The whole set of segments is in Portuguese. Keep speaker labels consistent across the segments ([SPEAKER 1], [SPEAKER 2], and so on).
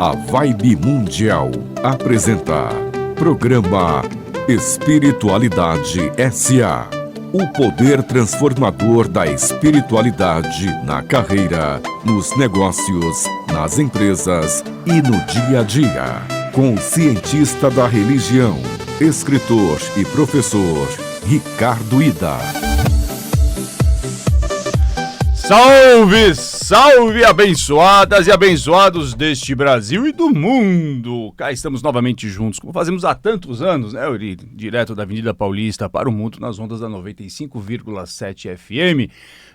[SPEAKER 1] A Vibe Mundial apresenta Programa Espiritualidade S.A. O poder transformador da espiritualidade na carreira, nos negócios, nas empresas e no dia a dia. Com o cientista da religião, escritor e professor Ricardo Ida.
[SPEAKER 2] Salve, salve, abençoadas e abençoados deste Brasil e do mundo! Cá estamos novamente juntos, como fazemos há tantos anos, né, Uri? Direto da Avenida Paulista para o mundo, nas ondas da 95,7 FM.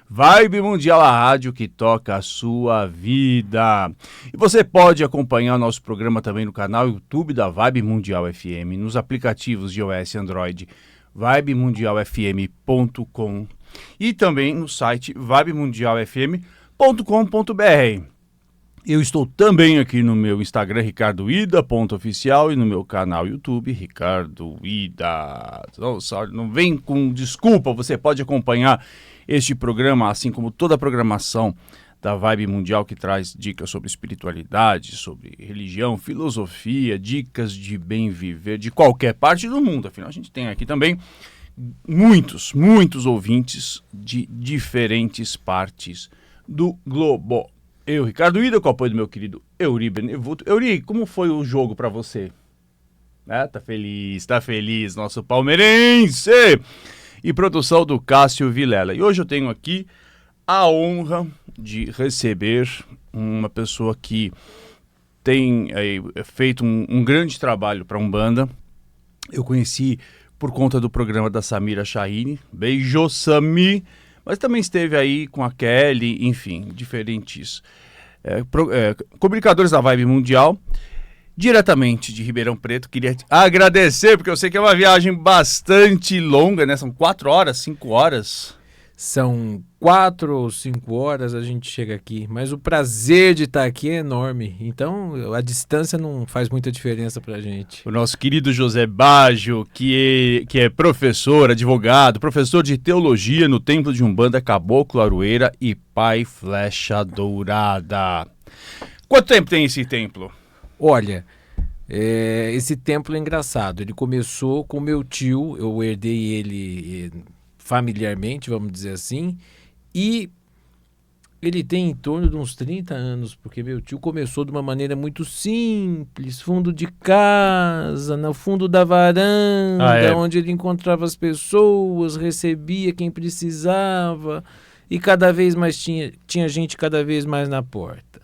[SPEAKER 2] Vibe Mundial, a rádio que toca a sua vida. E você pode acompanhar nosso programa também no canal YouTube da Vibe Mundial FM, nos aplicativos de iOS e Android, vibemundialfm.com e também no site vibemundialfm.com.br. Eu estou também aqui no meu Instagram, ricardoida.oficial, e no meu canal YouTube, Ricardo Ida. Não vem com desculpa, você pode acompanhar este programa, assim como toda a programação da Vibe Mundial, que traz dicas sobre espiritualidade, sobre religião, filosofia, dicas de bem viver de qualquer parte do mundo. Afinal, a gente tem aqui também muitos ouvintes de diferentes partes do globo. Eu, Ricardo Ida, com o apoio do meu querido Euri Benevuto. Euri, como foi o jogo pra você? Tá feliz, nosso palmeirense! E produção do Cássio Vilela. E hoje eu tenho aqui a honra de receber uma pessoa que tem feito um grande trabalho para a Umbanda. Eu conheci por conta do programa da Samira Chahine. Beijo, Sami! Mas também esteve aí com a Kelly, enfim, diferentes comunicadores da Vibe Mundial. Diretamente de Ribeirão Preto, queria te agradecer, porque eu sei que é uma viagem bastante longa, né? São 4 horas, 5 horas.
[SPEAKER 3] São 4 ou 5 horas a gente chega aqui, mas o prazer de estar aqui é enorme, então a distância não faz muita diferença pra gente.
[SPEAKER 2] O nosso querido José Baggio, que é professor, advogado, professor de teologia no Templo de Umbanda Caboclo Aroeira e Pai Flecha Dourada. Quanto tempo tem esse templo?
[SPEAKER 3] Olha, esse templo é engraçado, ele começou com meu tio, eu herdei ele familiarmente, vamos dizer assim, e ele tem em torno de uns 30 anos, porque meu tio começou de uma maneira muito simples, fundo de casa, no fundo da varanda, onde ele encontrava as pessoas, recebia quem precisava, e cada vez mais tinha gente cada vez mais na porta.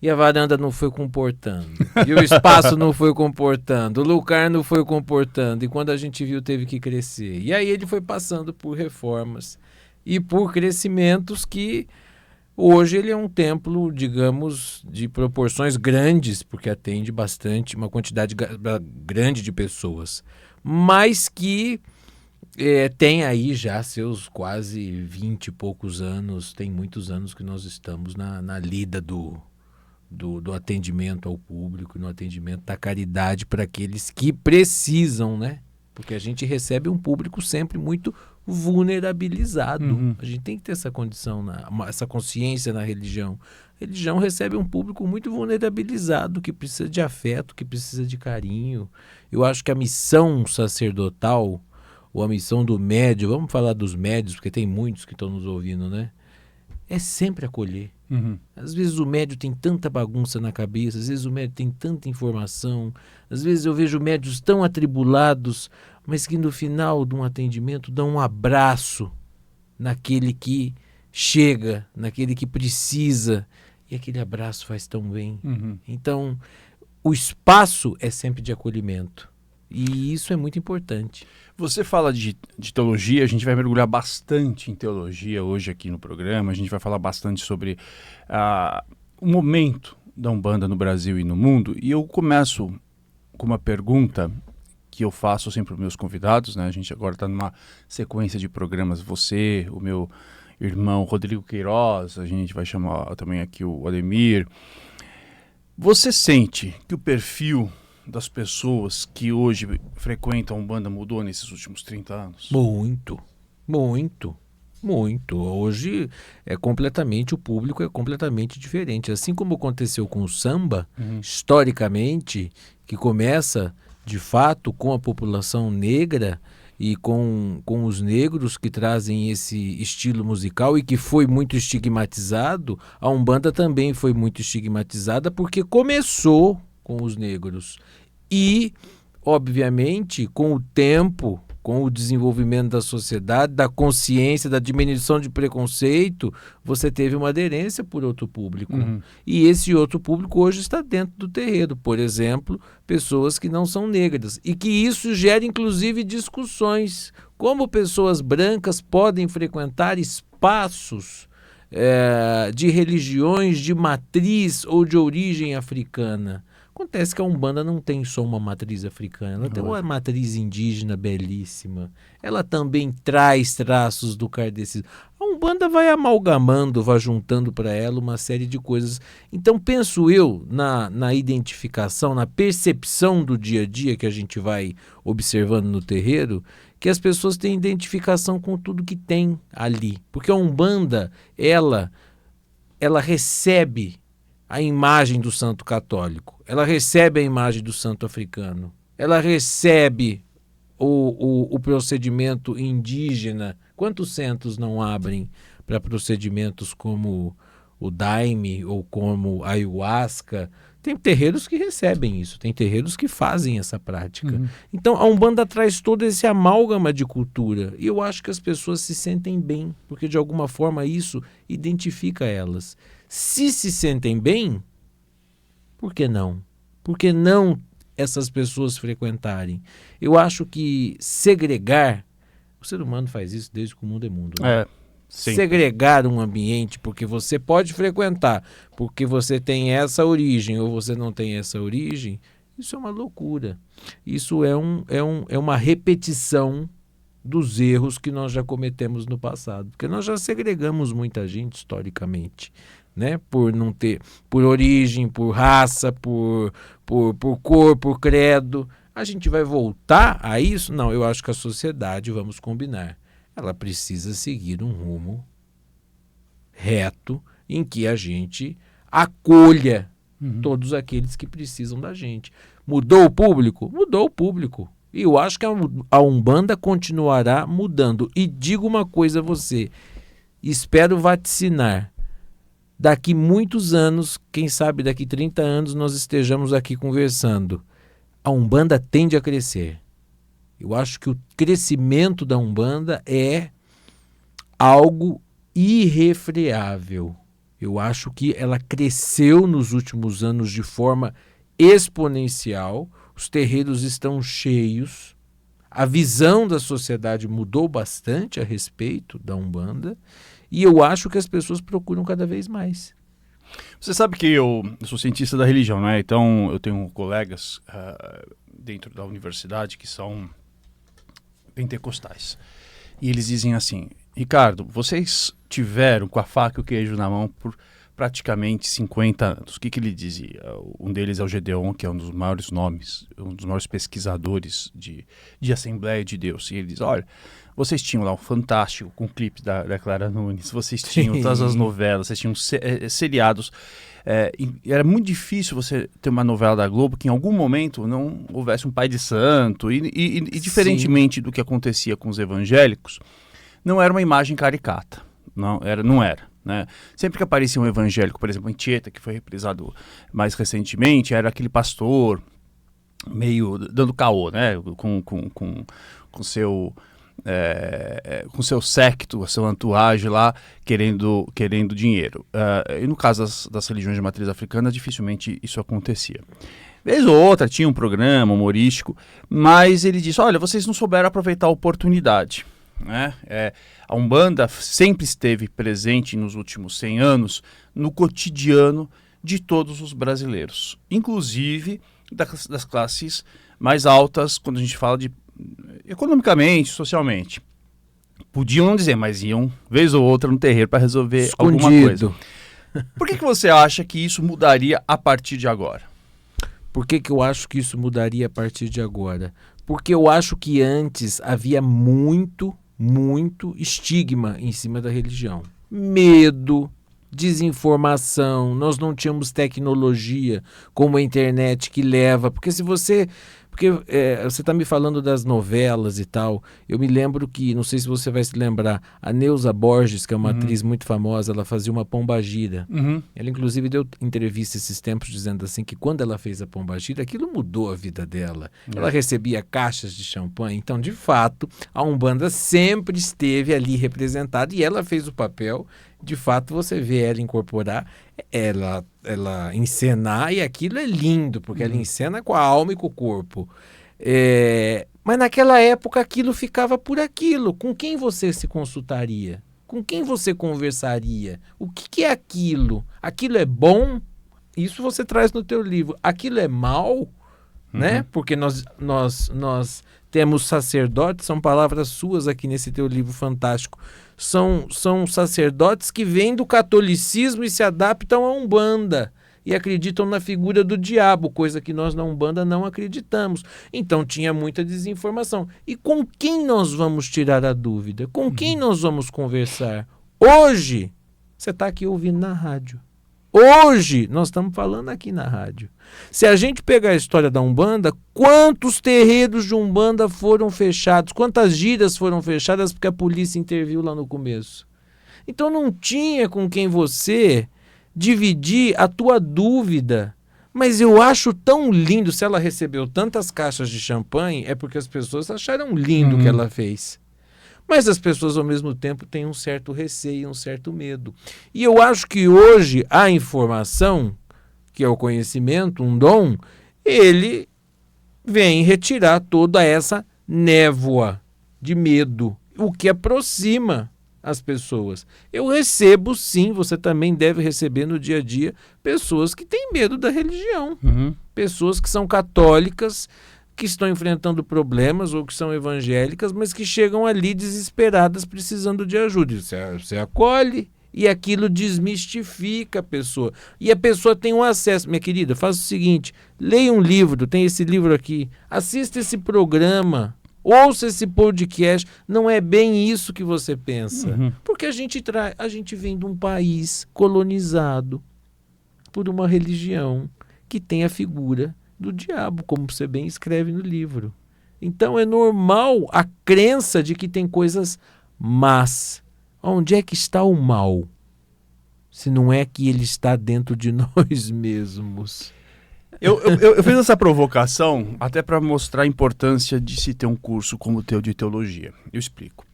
[SPEAKER 3] E a varanda não foi comportando, e o espaço não foi comportando, o lugar não foi comportando, e quando a gente viu teve que crescer. E aí ele foi passando por reformas e por crescimentos que hoje ele é um templo, digamos, de proporções grandes, porque atende bastante, uma quantidade grande de pessoas, mas que tem aí já seus quase 20 e poucos anos, tem muitos anos que nós estamos na lida do atendimento ao público, no atendimento da caridade para aqueles que precisam, né? Porque a gente recebe um público sempre muito vulnerabilizado. Uhum. A gente tem que ter essa condição, essa consciência na religião. A religião recebe um público muito vulnerabilizado, que precisa de afeto, que precisa de carinho. Eu acho que a missão sacerdotal, ou a missão do médium, vamos falar dos médios, porque tem muitos que estão nos ouvindo, né? É sempre acolher. Uhum. Às vezes o médium tem tanta bagunça na cabeça, às vezes o médium tem tanta informação, às vezes eu vejo médios tão atribulados, mas que no final de um atendimento dão um abraço naquele que chega, naquele que precisa, e aquele abraço faz tão bem. Uhum. Então, o espaço é sempre de acolhimento. E isso é muito importante.
[SPEAKER 2] Você fala de teologia, a gente vai mergulhar bastante em teologia hoje aqui no programa, a gente vai falar bastante sobre o momento da Umbanda no Brasil e no mundo, e eu começo com uma pergunta que eu faço sempre para os meus convidados, né? A gente agora está numa sequência de programas, você, o meu irmão Rodrigo Queiroz, a gente vai chamar também aqui o Ademir. Você sente que o perfil das pessoas que hoje frequentam a Umbanda mudou nesses últimos 30 anos?
[SPEAKER 3] Muito. Muito. Hoje o público é completamente diferente. Assim como aconteceu com o samba, historicamente, que começa de fato com a população negra e com os negros que trazem esse estilo musical e que foi muito estigmatizado, a Umbanda também foi muito estigmatizada porque começou com os negros. E, obviamente, com o tempo, com o desenvolvimento da sociedade, da consciência, da diminuição de preconceito, você teve uma aderência por outro público. E esse outro público hoje está dentro do terreiro. Por exemplo, pessoas que não são negras. E que isso gera, inclusive, discussões. Como pessoas brancas podem frequentar espaços de religiões de matriz ou de origem africana? Acontece que a Umbanda não tem só uma matriz africana, ela tem uma matriz indígena belíssima. Ela também traz traços do kardecismo. A Umbanda vai amalgamando, vai juntando para ela uma série de coisas. Então, penso eu, na identificação, na percepção do dia a dia que a gente vai observando no terreiro, que as pessoas têm identificação com tudo que tem ali. Porque a Umbanda, ela recebe a imagem do santo católico, ela recebe a imagem do santo africano, ela recebe o procedimento indígena. Quantos centros não abrem para procedimentos como o daime ou como a ayahuasca? Tem terreiros que recebem isso, tem terreiros que fazem essa prática. Então a Umbanda traz todo esse amálgama de cultura e eu acho que as pessoas se sentem bem, porque de alguma forma isso identifica elas. Se sentem bem, por que não? Por que não essas pessoas frequentarem? Eu acho que segregar, o ser humano faz isso desde que o mundo é mundo. Né? Segregar um ambiente porque você pode frequentar, porque você tem essa origem ou você não tem essa origem, isso é uma loucura. Isso é uma repetição dos erros que nós já cometemos no passado. Porque nós já segregamos muita gente historicamente. Né? Por não ter, por origem, por raça, por cor, por credo. A gente vai voltar a isso? Não, eu acho que a sociedade, vamos combinar, ela precisa seguir um rumo reto em que a gente acolha todos aqueles que precisam da gente. Mudou o público? Mudou o público. E eu acho que a Umbanda continuará mudando. E digo uma coisa a você, espero vaticinar. Daqui muitos anos, quem sabe daqui 30 anos, nós estejamos aqui conversando. A Umbanda tende a crescer. Eu acho que o crescimento da Umbanda é algo irrefreável. Eu acho que ela cresceu nos últimos anos de forma exponencial. Os terreiros estão cheios. A visão da sociedade mudou bastante a respeito da Umbanda. E eu acho que as pessoas procuram cada vez mais.
[SPEAKER 2] Você sabe que eu sou cientista da religião, né? Então eu tenho colegas dentro da universidade que são pentecostais. E eles dizem assim, Ricardo, vocês tiveram com a faca e o queijo na mão por praticamente 50 anos. O que ele dizia? Um deles é o Gedeon, que é um dos maiores nomes, um dos maiores pesquisadores de Assembleia de Deus. E ele diz, olha, vocês tinham lá um Fantástico com clipe da Clara Nunes, vocês tinham todas as novelas, vocês tinham seriados. Era muito difícil você ter uma novela da Globo que em algum momento não houvesse um pai de santo. E diferentemente do que acontecia com os evangélicos, não era uma imagem caricata. Não era. Né? Sempre que aparecia um evangélico, por exemplo, em Tieta, que foi reprisado mais recentemente, era aquele pastor meio dando caô, né? Com seu séquito, seu entourage lá, querendo dinheiro. E no caso das religiões de matriz africana, dificilmente isso acontecia. Vez ou outra tinha um programa humorístico, mas ele disse, olha, vocês não souberam aproveitar a oportunidade. Né? A Umbanda sempre esteve presente nos últimos 100 anos no cotidiano de todos os brasileiros, inclusive das classes mais altas, quando a gente fala de economicamente, socialmente. Podiam não dizer, mas iam vez ou outra no terreiro para resolver
[SPEAKER 3] escondido.
[SPEAKER 2] Alguma coisa. Por que você acha que isso mudaria a partir de agora?
[SPEAKER 3] Por que eu acho que isso mudaria a partir de agora? Porque eu acho que antes havia muito muito estigma em cima da religião. Medo, desinformação, nós não tínhamos tecnologia como a internet que leva, porque você está me falando das novelas e tal, eu me lembro que, não sei se você vai se lembrar, a Neuza Borges, que é uma atriz muito famosa, ela fazia uma pombagira. Ela inclusive deu entrevista esses tempos dizendo assim que quando ela fez a pombagira, aquilo mudou a vida dela. Ela recebia caixas de champanhe, então de fato a Umbanda sempre esteve ali representada e ela fez o papel. De fato, você vê ela incorporar, ela encenar, e aquilo é lindo, porque ela encena com a alma e com o corpo. Mas naquela época aquilo ficava por aquilo. Com quem você se consultaria? Com quem você conversaria? O que é aquilo? Aquilo é bom? Isso você traz no teu livro. Aquilo é mal? Né? Porque nós temos sacerdotes, são palavras suas aqui nesse teu livro fantástico. São sacerdotes que vêm do catolicismo e se adaptam à Umbanda e acreditam na figura do diabo, coisa que nós na Umbanda não acreditamos. Então tinha muita desinformação. E com quem nós vamos tirar a dúvida? Com quem nós vamos conversar? Hoje, você está aqui ouvindo na rádio. Hoje, nós estamos falando aqui na rádio. Se a gente pegar a história da Umbanda, quantos terreiros de Umbanda foram fechados? Quantas giras foram fechadas porque a polícia interviu lá no começo? Então não tinha com quem você dividir a tua dúvida. Mas eu acho tão lindo, se ela recebeu tantas caixas de champanhe, é porque as pessoas acharam lindo o que ela fez. Mas as pessoas, ao mesmo tempo, têm um certo receio, um certo medo. E eu acho que hoje a informação, que é o conhecimento, um dom, ele vem retirar toda essa névoa de medo, o que aproxima as pessoas. Eu recebo, sim, você também deve receber no dia a dia, pessoas que têm medo da religião. Pessoas que são católicas, que estão enfrentando problemas ou que são evangélicas, mas que chegam ali desesperadas, precisando de ajuda. Você acolhe e aquilo desmistifica a pessoa. E a pessoa tem um acesso. Minha querida, faça o seguinte, leia um livro, tem esse livro aqui, assista esse programa, ouça esse podcast. Não é bem isso que você pensa. Porque a gente vem de um país colonizado por uma religião que tem a figura do diabo, como você bem escreve no livro. Então é normal a crença de que tem coisas más. Onde é que está o mal? Se não é que ele está dentro de nós mesmos.
[SPEAKER 2] Eu fiz essa provocação até para mostrar a importância de se ter um curso como o teu de teologia. Eu explico.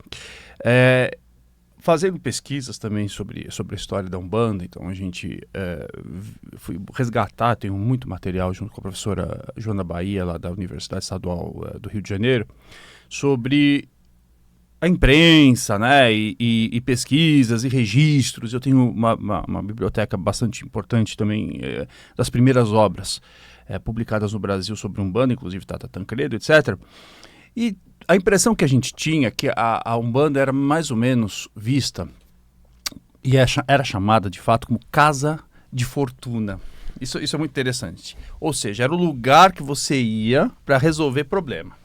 [SPEAKER 2] Fazendo pesquisas também sobre a história da Umbanda, então a gente fui resgatar, tenho muito material junto com a professora Joana Bahia, lá da Universidade Estadual do Rio de Janeiro, sobre a imprensa, né, e pesquisas e registros. Eu tenho uma biblioteca bastante importante também das primeiras obras publicadas no Brasil sobre Umbanda, inclusive Tata Tancredo, etc. E a impressão que a gente tinha é que a Umbanda era mais ou menos vista e era chamada de fato como casa de fortuna. Isso é muito interessante. Ou seja, era o lugar que você ia para resolver problema.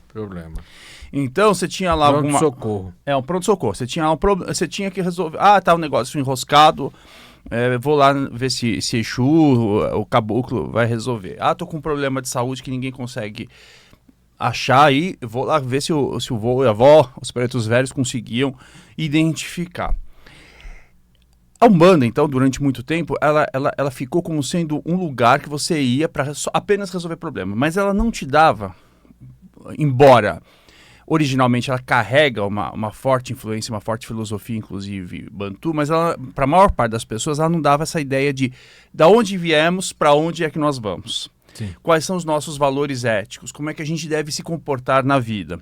[SPEAKER 2] Então você tinha lá
[SPEAKER 3] pronto-socorro.
[SPEAKER 2] Um pronto-socorro. Você tinha que resolver. Tá um negócio enroscado. Vou lá ver se Exu, o caboclo, vai resolver. Tô com um problema de saúde que ninguém consegue achar aí, vou lá ver se o vô e a avó, os pretos velhos, conseguiam identificar. A Umbanda, então, durante muito tempo, ela ficou como sendo um lugar que você ia para apenas resolver problema, mas ela não te dava, embora originalmente ela carrega uma forte influência, uma forte filosofia, inclusive bantu, mas para a maior parte das pessoas ela não dava essa ideia de onde viemos, para onde é que nós vamos.
[SPEAKER 3] Sim.
[SPEAKER 2] Quais são os nossos valores éticos, como é que a gente deve se comportar na vida.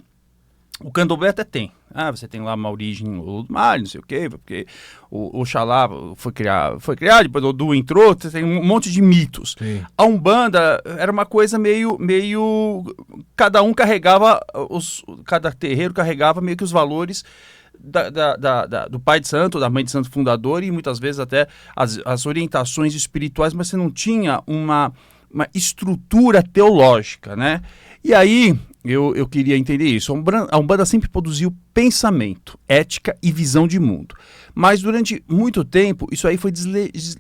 [SPEAKER 2] O candomblé até tem. Você tem lá uma origem no não sei o quê, porque o Oxalá foi criado, depois o Odu entrou, você tem um monte de mitos.
[SPEAKER 3] Sim.
[SPEAKER 2] A Umbanda era uma coisa meio cada um carregava, cada terreiro carregava meio que os valores do pai de santo, da mãe de santo fundador e muitas vezes até as orientações espirituais, mas você não tinha uma estrutura teológica, né? E aí eu queria entender isso. A Umbanda sempre produziu pensamento, ética e visão de mundo. Mas durante muito tempo, isso aí foi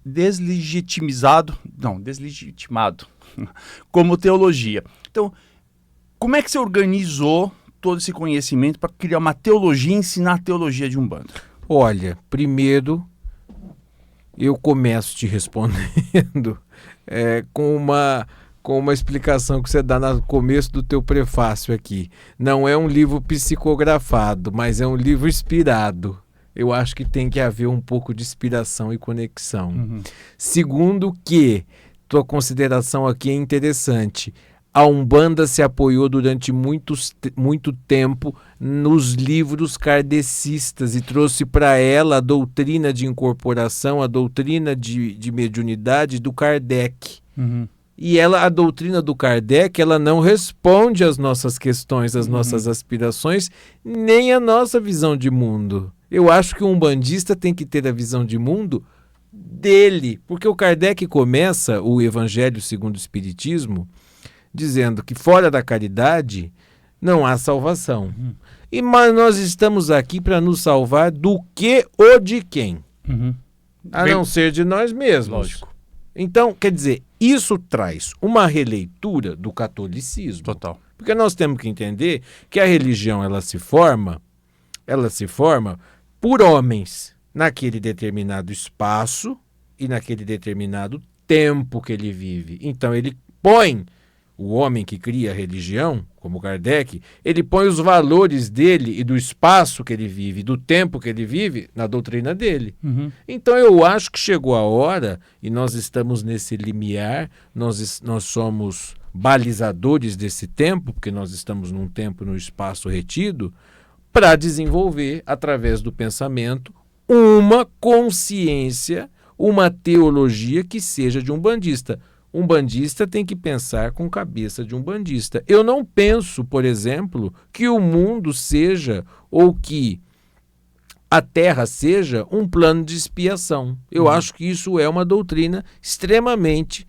[SPEAKER 2] deslegitimado como teologia. Então, como é que você organizou todo esse conhecimento para criar uma teologia e ensinar a teologia de Umbanda?
[SPEAKER 3] Olha, primeiro eu começo te respondendo com uma explicação que você dá no começo do teu prefácio aqui. Não é um livro psicografado, mas é um livro inspirado. Eu acho que tem que haver um pouco de inspiração e conexão.
[SPEAKER 2] Uhum.
[SPEAKER 3] Segundo que, tua consideração aqui é interessante, a Umbanda se apoiou durante muito tempo nos livros kardecistas e trouxe para ela a doutrina de incorporação, a doutrina de mediunidade do Kardec.
[SPEAKER 2] Uhum.
[SPEAKER 3] E a doutrina do Kardec, ela não responde às nossas questões, às nossas aspirações, nem à nossa visão de mundo. Eu acho que um umbandista tem que ter a visão de mundo dele, porque o Kardec começa o Evangelho segundo o Espiritismo dizendo que fora da caridade não há salvação. Mas nós estamos aqui para nos salvar do que ou de quem? A não ser de nós mesmos.
[SPEAKER 2] Lógico.
[SPEAKER 3] Então, quer dizer, isso traz uma releitura do catolicismo.
[SPEAKER 2] Total.
[SPEAKER 3] Porque nós temos que entender que a religião ela se forma por homens naquele determinado espaço e naquele determinado tempo que ele vive. Então ele põe, o homem que cria a religião, como Kardec, ele põe os valores dele e do espaço que ele vive, do tempo que ele vive, na doutrina dele. Então eu acho que chegou a hora, e nós estamos nesse limiar, nós somos balizadores desse tempo, porque nós estamos num tempo, num espaço retido, para desenvolver, através do pensamento, uma consciência, uma teologia que seja de umbandista. Um bandista tem que pensar com cabeça de um bandista. Eu não penso, por exemplo, que o mundo seja, ou que a Terra seja, um plano de expiação. Eu acho que isso é uma doutrina extremamente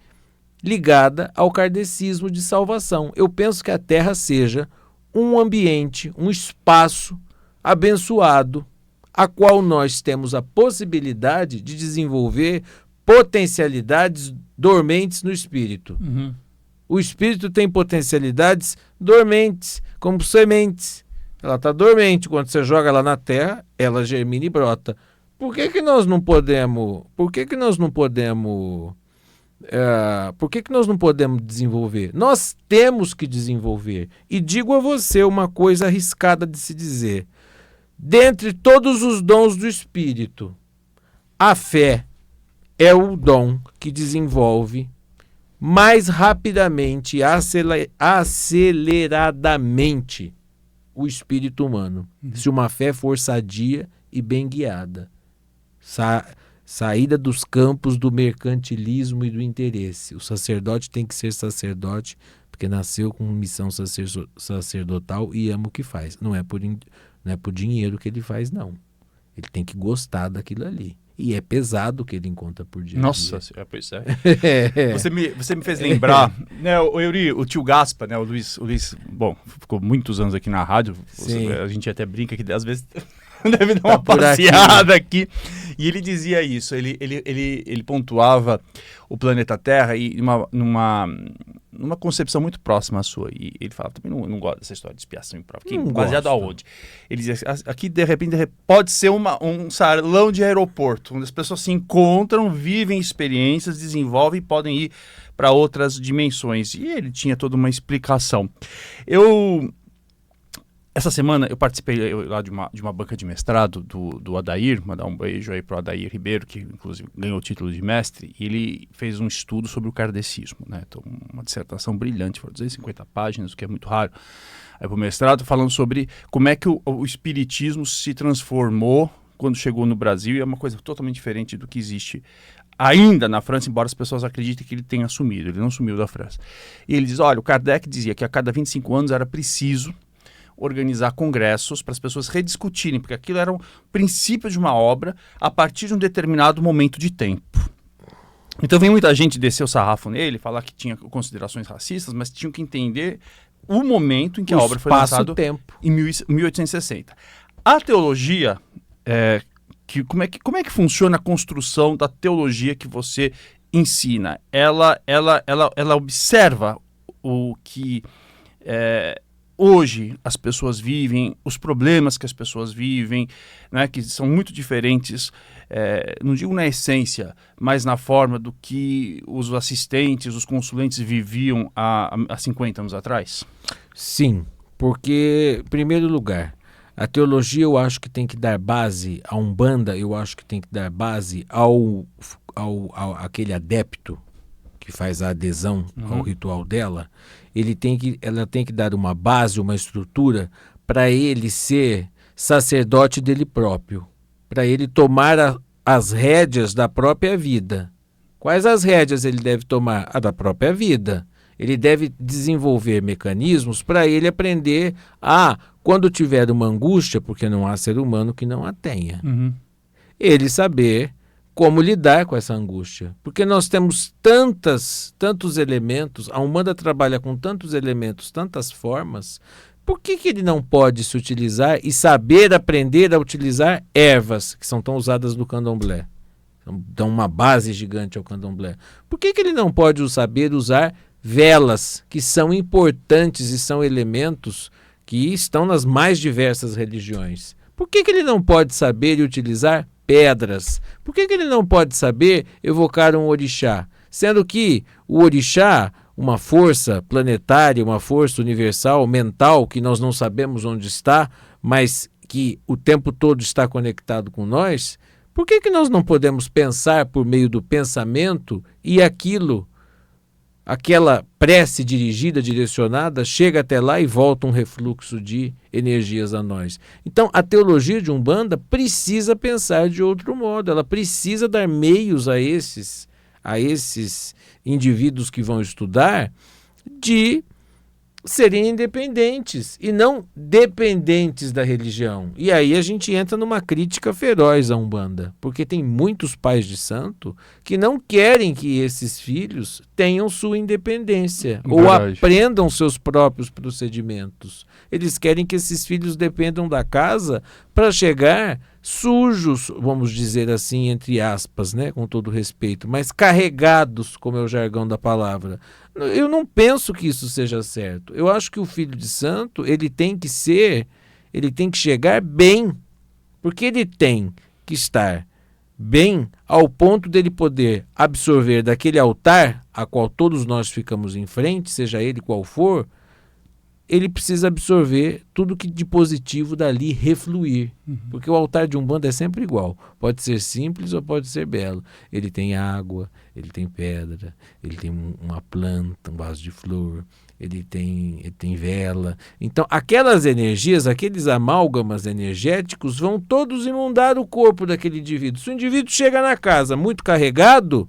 [SPEAKER 3] ligada ao kardecismo de salvação. Eu penso que a Terra seja um ambiente, um espaço abençoado, a qual nós temos a possibilidade de desenvolver potencialidades dormentes no espírito. O espírito tem potencialidades dormentes, como sementes. Ela está dormente. Quando você joga ela na terra, ela germina e brota. Por que nós não podemos desenvolver? Nós temos que desenvolver. E digo a você uma coisa arriscada de se dizer. Dentre todos os dons do espírito, a fé é o dom que desenvolve mais rapidamente e aceleradamente o espírito humano. Se uma fé for sadia e bem guiada. Saída dos campos do mercantilismo e do interesse. O sacerdote tem que ser sacerdote porque nasceu com missão sacerdotal e ama o que faz. Não é por dinheiro que ele faz, não. Ele tem que gostar daquilo ali. E é pesado o que ele encontra por dia.
[SPEAKER 2] Nossa, pois é. Você me fez lembrar, né, o tio Gaspa, né, o Luiz, bom, ficou muitos anos aqui na rádio, a gente até brinca que às vezes deve dar uma passeada aqui. E ele dizia isso, ele pontuava o planeta Terra e numa concepção muito próxima à sua. E ele falava, também não gosta dessa história de expiação e prova. Baseado aonde? Ele dizia, aqui de repente pode ser um salão de aeroporto, onde as pessoas se encontram, vivem experiências, desenvolvem e podem ir para outras dimensões. E ele tinha toda uma explicação. Essa semana eu participei lá de uma banca de mestrado do Adair, mandar um beijo aí pro Adair Ribeiro, que inclusive ganhou o título de mestre, e ele fez um estudo sobre o kardecismo, né? Então, uma dissertação brilhante, foram 250 páginas, o que é muito raro, aí pro mestrado, falando sobre como é que o espiritismo se transformou quando chegou no Brasil, e é uma coisa totalmente diferente do que existe ainda na França, embora as pessoas acreditem que ele tenha sumido, ele não sumiu da França. E ele diz, olha, o Kardec dizia que a cada 25 anos era preciso organizar congressos para as pessoas rediscutirem, porque aquilo era um princípio de uma obra a partir de um determinado momento de tempo. Então vem muita gente descer o sarrafo nele, falar que tinha considerações racistas, mas tinham que entender o momento em que a obra foi lançada
[SPEAKER 3] Espaço-tempo.
[SPEAKER 2] em 1860. A teologia, como é que funciona a construção da teologia que você ensina? Ela observa o que hoje as pessoas vivem, os problemas que as pessoas vivem, né, que são muito diferentes, não digo na essência, mas na forma do que os assistentes, os consulentes viviam há 50 anos atrás?
[SPEAKER 3] Sim, porque, em primeiro lugar, a teologia eu acho que tem que dar base, a Umbanda eu acho que tem que dar base ao aquele adepto que faz a adesão ao ritual dela. Ela tem que dar uma base, uma estrutura para ele ser sacerdote dele próprio, para ele tomar as rédeas da própria vida. Quais as rédeas ele deve tomar? A da própria vida. Ele deve desenvolver mecanismos para ele aprender quando tiver uma angústia, porque não há ser humano que não a tenha, ele saber como lidar com essa angústia. Porque nós temos tantos elementos, a Umbanda trabalha com tantos elementos, tantas formas, por que ele não pode se utilizar e saber aprender a utilizar ervas que são tão usadas no candomblé? Dão uma base gigante ao candomblé. Por que ele não pode saber usar velas, que são importantes e são elementos que estão nas mais diversas religiões? Por que ele não pode saber e utilizar pedras? Por que ele não pode saber evocar um orixá? Sendo que o orixá, uma força planetária, uma força universal, mental, que nós não sabemos onde está, mas que o tempo todo está conectado com nós, por que nós não podemos pensar por meio do pensamento e aquela prece dirigida, direcionada, chega até lá e volta um refluxo de energias a nós? Então, a teologia de Umbanda precisa pensar de outro modo, ela precisa dar meios a esses indivíduos que vão estudar de serem independentes e não dependentes da religião. E aí a gente entra numa crítica feroz à Umbanda, porque tem muitos pais de santo que não querem que esses filhos tenham sua independência ou aprendam seus próprios procedimentos. Eles querem que esses filhos dependam da casa para chegar sujos, vamos dizer assim, entre aspas, né, com todo respeito, mas carregados, como é o jargão da palavra. Eu não penso que isso seja certo. Eu acho que o filho de santo, ele tem que chegar bem, porque ele tem que estar bem ao ponto dele poder absorver daquele altar a qual todos nós ficamos em frente, seja ele qual for, ele precisa absorver tudo que de positivo dali refluir. Porque o altar de Umbanda é sempre igual. Pode ser simples ou pode ser belo. Ele tem água, ele tem pedra, ele tem uma planta, um vaso de flor, ele tem vela. Então, aquelas energias, aqueles amálgamas energéticos vão todos inundar o corpo daquele indivíduo. Se o indivíduo chega na casa muito carregado,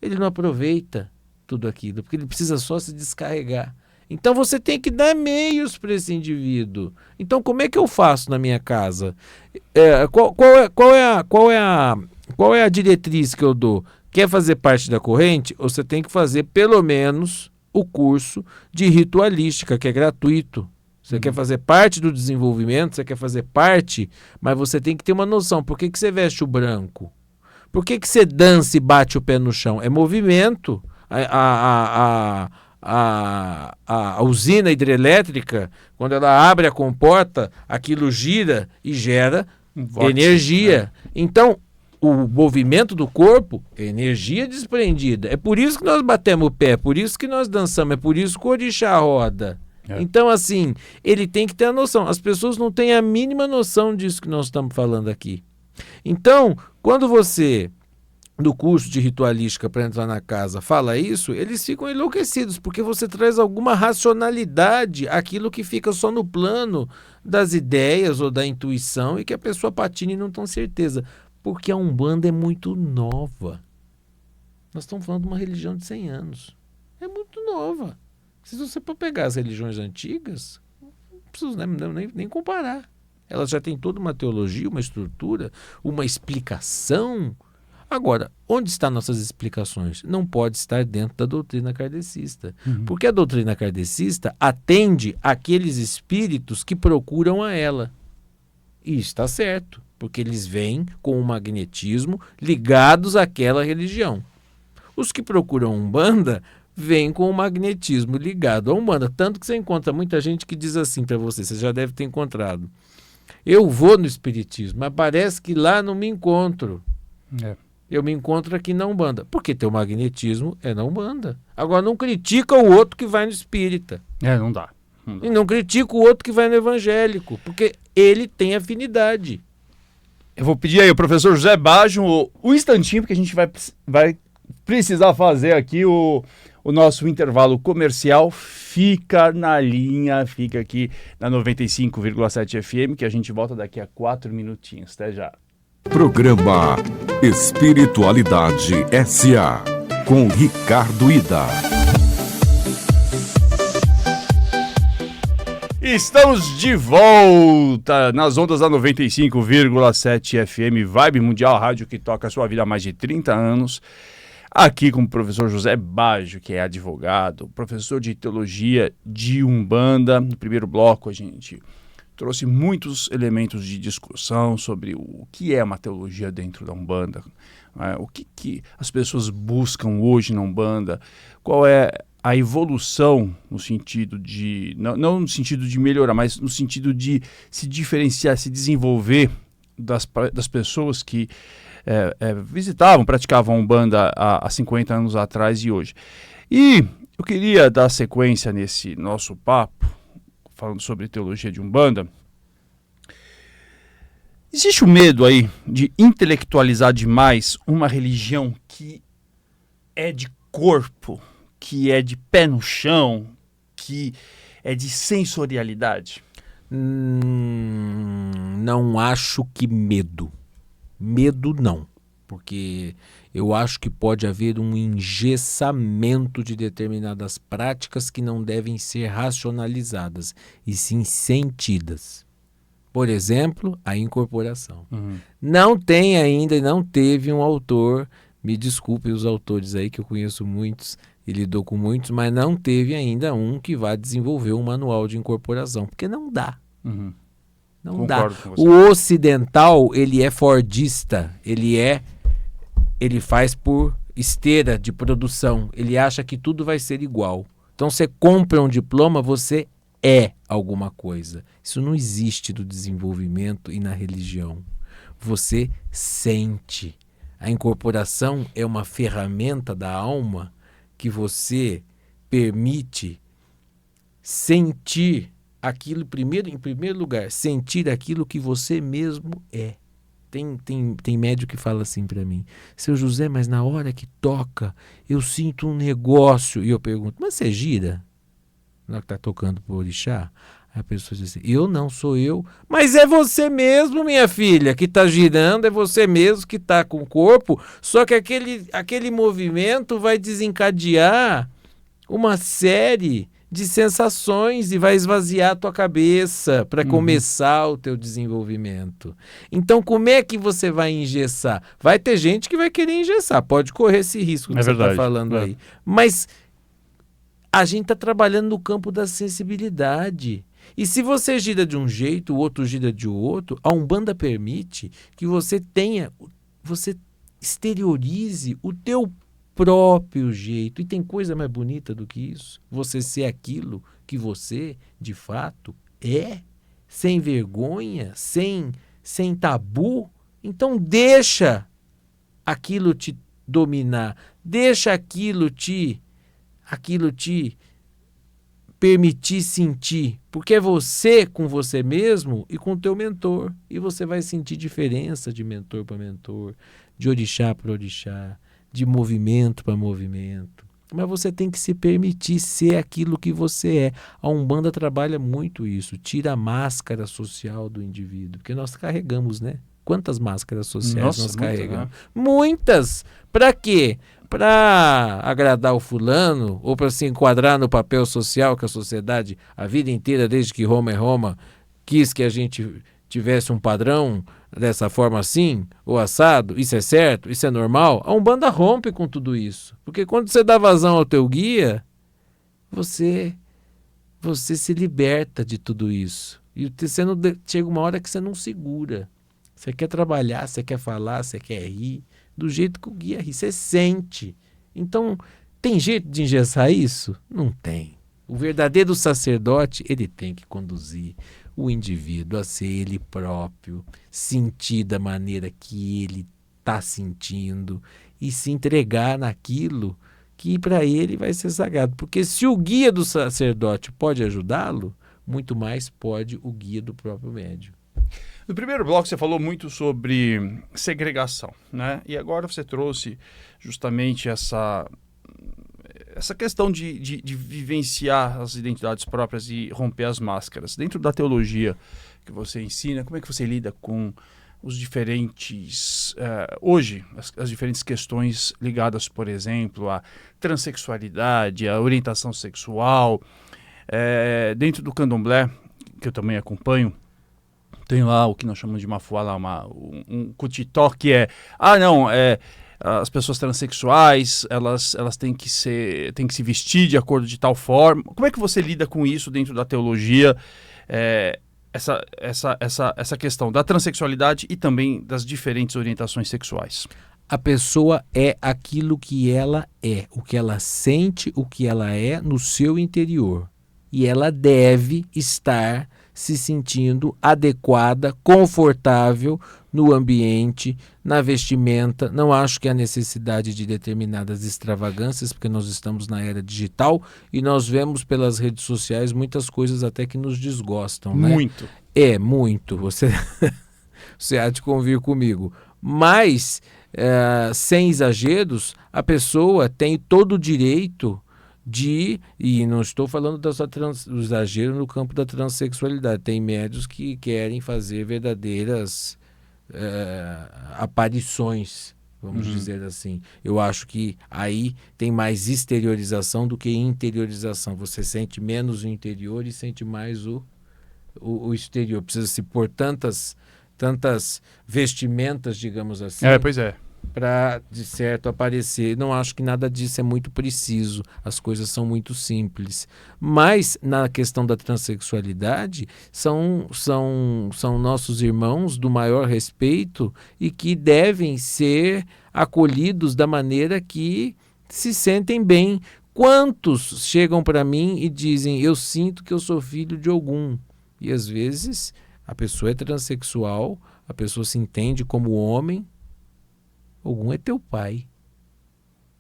[SPEAKER 3] ele não aproveita tudo aquilo, porque ele precisa só se descarregar. Então você tem que dar meios para esse indivíduo. Então como é que eu faço na minha casa? Qual é a diretriz que eu dou? Quer fazer parte da corrente? Você tem que fazer pelo menos o curso de ritualística, que é gratuito. Você quer fazer parte do desenvolvimento, você quer fazer parte, mas você tem que ter uma noção. Por que você veste o branco? Por que você dança e bate o pé no chão? É movimento. A usina hidrelétrica, quando ela abre a comporta, aquilo gira e gera energia. Então, o movimento do corpo é energia desprendida. É por isso que nós batemos o pé, é por isso que nós dançamos, é por isso que o orixá roda. Então, assim, ele tem que ter a noção. As pessoas não têm a mínima noção disso que nós estamos falando aqui. Então, quando você, no curso de ritualística para entrar na casa, fala isso, eles ficam enlouquecidos, porque você traz alguma racionalidade àquilo que fica só no plano das ideias ou da intuição e que a pessoa patina e não tem certeza. Porque a Umbanda é muito nova. Nós estamos falando de uma religião de 100 anos. É muito nova. Se você for pegar as religiões antigas, não preciso nem comparar. Elas já têm toda uma teologia, uma estrutura, uma explicação. Agora, onde estão nossas explicações? Não pode estar dentro da doutrina kardecista. Porque a doutrina kardecista atende aqueles espíritos que procuram a ela. E está certo, porque eles vêm com o magnetismo ligados àquela religião. Os que procuram Umbanda vêm com o magnetismo ligado à Umbanda. Tanto que você encontra muita gente que diz assim para você já deve ter encontrado. Eu vou no espiritismo, mas parece que lá não me encontro. Eu me encontro aqui na Umbanda. Porque teu magnetismo é na Umbanda. Agora, não critica o outro que vai no espírita.
[SPEAKER 2] Não dá.
[SPEAKER 3] E não critica o outro que vai no evangélico. Porque ele tem afinidade.
[SPEAKER 2] Eu vou pedir aí ao professor José Baggio um instantinho, porque a gente vai precisar fazer aqui o nosso intervalo comercial. Fica na linha, fica aqui na 95,7 FM, que a gente volta daqui a 4 minutinhos. Até já.
[SPEAKER 1] Programa Espiritualidade S.A. com Ricardo Ida.
[SPEAKER 2] Estamos de volta nas ondas da 95,7 FM Vibe Mundial, rádio que toca a sua vida há mais de 30 anos. Aqui com o professor José Baggio, que é advogado, professor de teologia de Umbanda. No primeiro bloco a gente trouxe muitos elementos de discussão sobre o que é uma teologia dentro da Umbanda, né? O que as pessoas buscam hoje na Umbanda, qual é a evolução no sentido de, não no sentido de melhorar, mas no sentido de se diferenciar, se desenvolver das pessoas que visitavam, praticavam Umbanda há 50 anos atrás e hoje. E eu queria dar sequência nesse nosso papo, falando sobre teologia de Umbanda. Existe o medo aí de intelectualizar demais uma religião que é de corpo, que é de pé no chão, que é de sensorialidade?
[SPEAKER 3] Não acho que medo. Medo não. Porque eu acho que pode haver um engessamento de determinadas práticas que não devem ser racionalizadas, e sim sentidas. Por exemplo, a incorporação. Não tem ainda e não teve um autor, me desculpem os autores aí, que eu conheço muitos e lidou com muitos, mas não teve ainda um que vá desenvolver um manual de incorporação, porque não dá. Não
[SPEAKER 2] Concordo
[SPEAKER 3] dá.
[SPEAKER 2] com você.
[SPEAKER 3] O ocidental, ele é fordista, ele faz por esteira de produção, ele acha que tudo vai ser igual. Então você compra um diploma, você é alguma coisa. Isso não existe no desenvolvimento e na religião. Você sente. A incorporação é uma ferramenta da alma que você permite sentir aquilo, em primeiro lugar, sentir aquilo que você mesmo é. Tem médico que fala assim para mim: seu José, mas na hora que toca, eu sinto um negócio. E eu pergunto: mas você gira? Na hora que está tocando pro orixá? Aí a pessoa diz assim: eu não, sou eu. Mas é você mesmo, minha filha, que está girando, é você mesmo que está com o corpo, só que aquele movimento vai desencadear uma série de sensações e vai esvaziar a tua cabeça para começar o teu desenvolvimento. Então, como é que você vai engessar? Vai ter gente que vai querer engessar, pode correr esse risco que você está falando aí. Mas a gente está trabalhando no campo da sensibilidade. E se você gira de um jeito, o outro gira de outro, a Umbanda permite que você exteriorize o teu próprio jeito. E tem coisa mais bonita do que isso? Você ser aquilo que você, de fato, é, sem vergonha, sem tabu. Então deixa aquilo te dominar, deixa aquilo te permitir sentir, porque é você com você mesmo e com o teu mentor, e você vai sentir diferença de mentor para mentor, de orixá para orixá, de movimento para movimento. Mas você tem que se permitir ser aquilo que você é. A Umbanda trabalha muito isso, tira a máscara social do indivíduo, porque nós carregamos, né? Quantas máscaras sociais nós carregamos? Muitas! Para quê? Para agradar o fulano ou para se enquadrar no papel social que a sociedade, a vida inteira, desde que Roma é Roma, quis que a gente tivesse um padrão dessa forma assim, ou assado, isso é certo, isso é normal, a Umbanda rompe com tudo isso. Porque quando você dá vazão ao teu guia, você se liberta de tudo isso. E você não, chega uma hora que você não segura. Você quer trabalhar, você quer falar, você quer rir, do jeito que o guia ri, você sente. Então, tem jeito de engessar isso? Não tem. O verdadeiro sacerdote, ele tem que conduzir o indivíduo a ser ele próprio, sentir da maneira que ele está sentindo e se entregar naquilo que para ele vai ser sagrado. Porque se o guia do sacerdote pode ajudá-lo, muito mais pode o guia do próprio médium.
[SPEAKER 2] No primeiro bloco você falou muito sobre segregação, né? E agora você trouxe justamente essa questão de vivenciar as identidades próprias e romper as máscaras. Dentro da teologia que você ensina, como é que você lida com os diferentes, hoje, as diferentes questões ligadas, por exemplo, à transexualidade, à orientação sexual? Dentro do candomblé, que eu também acompanho, tem lá o que nós chamamos de mafuá, lá, um cutitó, que as pessoas transexuais, elas têm que se vestir de acordo de tal forma. Como é que você lida com isso dentro da teologia? Essa questão da transexualidade e também das diferentes orientações sexuais.
[SPEAKER 3] A pessoa é aquilo que ela é, o que ela sente, o que ela é no seu interior. E ela deve estar se sentindo adequada, confortável no ambiente, na vestimenta. Não acho que há necessidade de determinadas extravagâncias, porque nós estamos na era digital e nós vemos pelas redes sociais muitas coisas até que nos desgostam, né?
[SPEAKER 2] Muito.
[SPEAKER 3] Muito. Você há de convir comigo. Mas, sem exageros, a pessoa tem todo o direito e não estou falando do exagero no campo da transexualidade. Tem médios que querem fazer verdadeiras aparições, vamos dizer assim. Eu acho que aí tem mais exteriorização do que interiorização. Você sente menos o interior e sente mais o exterior. Precisa se pôr tantas vestimentas, digamos assim.
[SPEAKER 2] Pois é.
[SPEAKER 3] Para, de certo, aparecer. Não acho que nada disso é muito preciso. As coisas são muito simples. Mas, na questão da transexualidade, são nossos irmãos do maior respeito e que devem ser acolhidos da maneira que se sentem bem. Quantos chegam para mim e dizem, eu sinto que eu sou filho de algum? E, às vezes, a pessoa é transexual, a pessoa se entende como homem. Ogum é teu pai.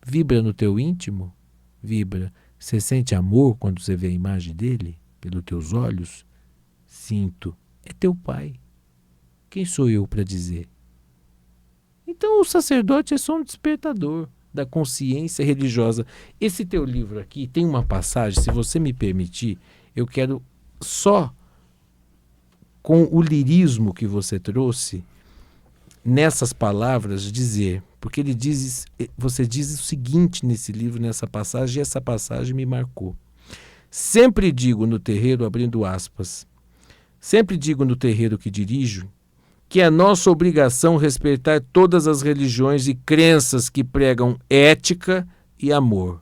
[SPEAKER 3] Vibra no teu íntimo? Vibra. Você sente amor quando você vê a imagem dele? Pelos teus olhos? Sinto. É teu pai. Quem sou eu para dizer? Então o sacerdote é só um despertador da consciência religiosa. Esse teu livro aqui tem uma passagem, se você me permitir, eu quero só, com o lirismo que você trouxe, nessas palavras dizer, porque você diz o seguinte nesse livro, nessa passagem, e essa passagem me marcou. Sempre digo no terreiro, abrindo aspas, sempre digo no terreiro que dirijo, que é nossa obrigação respeitar todas as religiões e crenças que pregam ética e amor.